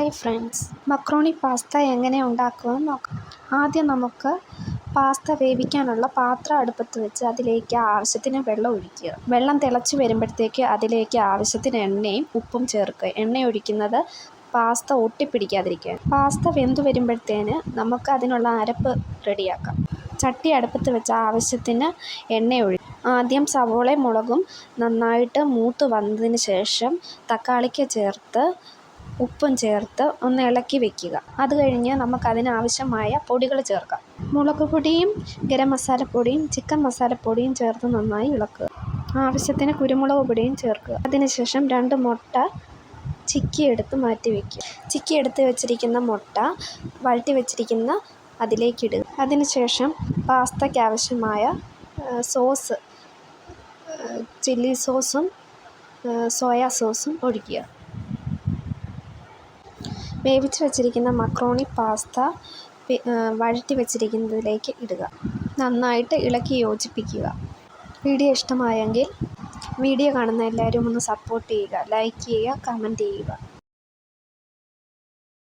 Hi friends, macaroni pasta എങ്ങനെ ഉണ്ടാക്കുമെന്ന് നോക്കാം. ആദ്യം നമുക്ക് പാസ്ത വേവിക്കാനുള്ള പാത്രം അടുപ്പത്ത് വെച്ച് അതിലേക്ക് ആവശ്യത്തിന് വെള്ളം ഒഴിക്കുക. വെള്ളം തിളച്ച് വരുമ്പോഴത്തേക്ക് അതിലേക്ക് ആവശ്യത്തിന് എണ്ണയും ഉപ്പും ചേർക്കുക. എണ്ണ ഒഴിക്കുന്നത് പാസ്ത ഒട്ടിപ്പിടിക്കാതിരിക്കാൻ. പാസ്ത വെന്തു വരുമ്പോഴത്തേന് നമുക്ക് അതിനുള്ള അരപ്പ് റെഡിയാക്കാം. ചട്ടി അടുപ്പത്ത് വെച്ച് ആവശ്യത്തിന് എണ്ണ ആദ്യം സവോളയും മുളകും നന്നായിട്ട് മൂത്ത് വന്നതിന് ശേഷം തക്കാളിക്ക് ചേർത്ത് ഉപ്പും ചേർത്ത് ഒന്ന് ഇളക്കി വെക്കുക. അത് കഴിഞ്ഞ് നമുക്കതിനാവശ്യമായ പൊടികൾ ചേർക്കാം. മുളക് പൊടിയും ഗരം മസാലപ്പൊടിയും ചിക്കൻ മസാലപ്പൊടിയും ചേർത്ത് നന്നായി ഇളക്കുക. ആവശ്യത്തിന് കുരുമുളക് പൊടിയും ചേർക്കുക. അതിനുശേഷം 2 മുട്ട ചിക്കിയെടുത്ത് മാറ്റി വയ്ക്കുക. ചിക്കിയെടുത്ത് വെച്ചിരിക്കുന്ന മുട്ട വഴറ്റി വെച്ചിരിക്കുന്ന അതിലേക്കിടുക. അതിനുശേഷം പാസ്തയ്ക്ക് ആവശ്യമായ സോസ്, ചില്ലി സോസും സോയാ സോസും ഒഴിക്കുക. വേവിച്ച് വെച്ചിരിക്കുന്ന മക്രോണി പാസ്ത വഴറ്റി വെച്ചിരിക്കുന്നതിലേക്ക് ഇടുക. നന്നായിട്ട് ഇളക്കി യോജിപ്പിക്കുക. വീഡിയോ ഇഷ്ടമായെങ്കിൽ വീഡിയോ കാണുന്ന എല്ലാവരും ഒന്ന് സപ്പോർട്ട് ചെയ്യുക, ലൈക്ക് ചെയ്യുക, കമൻറ്റ് ചെയ്യുക.